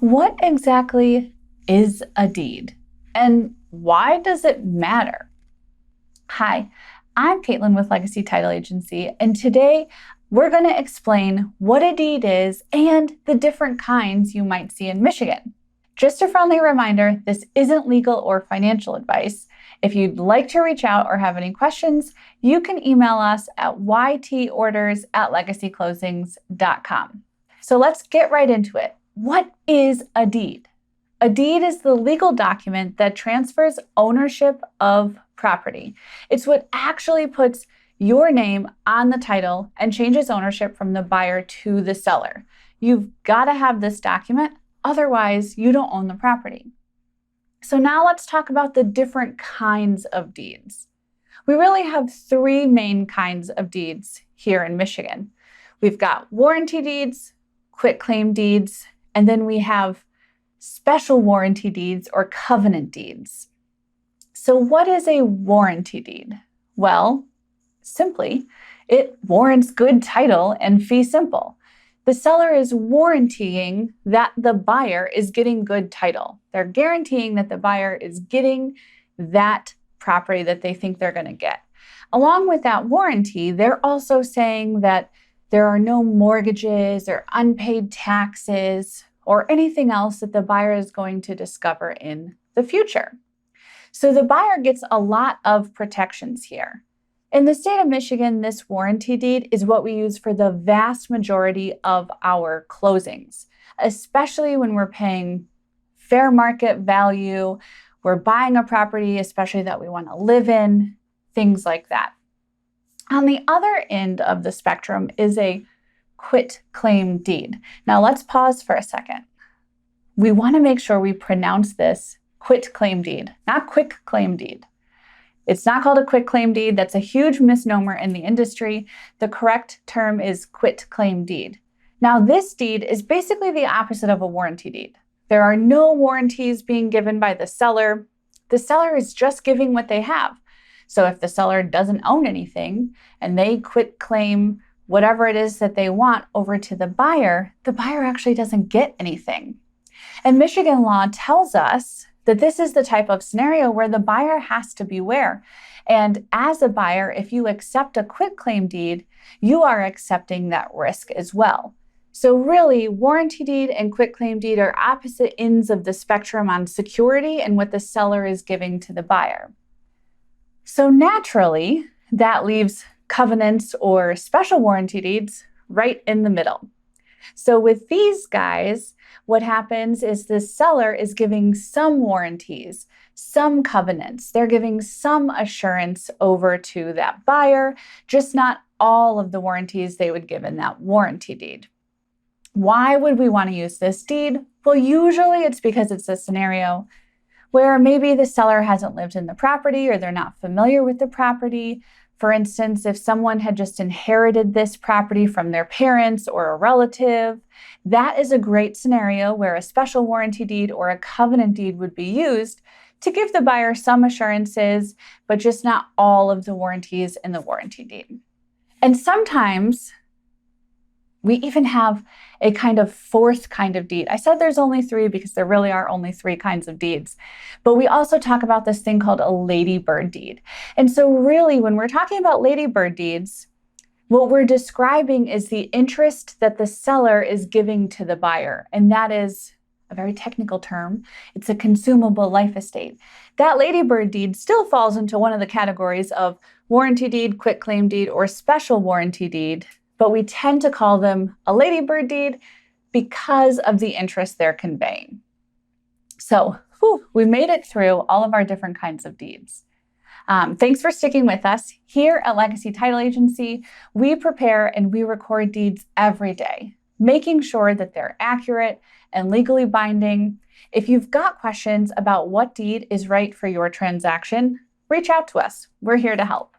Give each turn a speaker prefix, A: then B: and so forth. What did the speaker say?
A: What exactly is a deed? And why does it matter? Hi, I'm Caitlin with Legacy Title Agency, and today we're going to explain what a deed is and the different kinds you might see in Michigan. Just a friendly reminder, this isn't legal or financial advice. If you'd like to reach out or have any questions, you can email us at ytorders@legacyclosings.com. So let's get right into it. What is a deed? A deed is the legal document that transfers ownership of property. It's what actually puts your name on the title and changes ownership from the buyer to the seller. You've got to have this document, otherwise you don't own the property. So now let's talk about the different kinds of deeds. We really have three main kinds of deeds here in Michigan. We've got warranty deeds, quitclaim deeds, and then we have special warranty deeds or covenant deeds. So what is a warranty deed? Well, simply, it warrants good title and fee simple. The seller is warrantying that the buyer is getting good title. They're guaranteeing that the buyer is getting that property that they think they're going to get. Along with that warranty, they're also saying that there are no mortgages or unpaid taxes or anything else that the buyer is going to discover in the future. So the buyer gets a lot of protections here. In the state of Michigan, this warranty deed is what we use for the vast majority of our closings, especially when we're paying fair market value, we're buying a property, especially that we want to live in, things like that. On the other end of the spectrum is a quitclaim deed. Now let's pause for a second. We want to make sure we pronounce this quitclaim deed, not quitclaim deed. It's not called a quitclaim deed. That's a huge misnomer in the industry. The correct term is quitclaim deed. Now this deed is basically the opposite of a warranty deed. There are no warranties being given by the seller. The seller is just giving what they have. So if the seller doesn't own anything and they quitclaim whatever it is that they want over to the buyer actually doesn't get anything. And Michigan law tells us that this is the type of scenario where the buyer has to beware. And as a buyer, if you accept a quitclaim deed, you are accepting that risk as well. So really, warranty deed and quitclaim deed are opposite ends of the spectrum on security and what the seller is giving to the buyer. So naturally, that leaves covenants or special warranty deeds right in the middle. So with these guys, what happens is the seller is giving some warranties, some covenants. They're giving some assurance over to that buyer, just not all of the warranties they would give in that warranty deed. Why would we want to use this deed? Well, usually it's because it's a scenario where maybe the seller hasn't lived in the property or they're not familiar with the property. For instance, if someone had just inherited this property from their parents or a relative, that is a great scenario where a special warranty deed or a covenant deed would be used to give the buyer some assurances, but just not all of the warranties in the warranty deed. And sometimes we even have a kind of fourth kind of deed. I said there's only three because there really are only three kinds of deeds. But we also talk about this thing called a Ladybird deed. And so really, when we're talking about Ladybird deeds, what we're describing is the interest that the seller is giving to the buyer. And that is a very technical term. It's a consumable life estate. That Ladybird deed still falls into one of the categories of warranty deed, quitclaim deed, or special warranty deed. But we tend to call them a Ladybird deed because of the interest they're conveying. So we made it through all of our different kinds of deeds. Thanks for sticking with us. Here at Legacy Title Agency, we prepare and we record deeds every day, making sure that they're accurate and legally binding. If you've got questions about what deed is right for your transaction, reach out to us. We're here to help.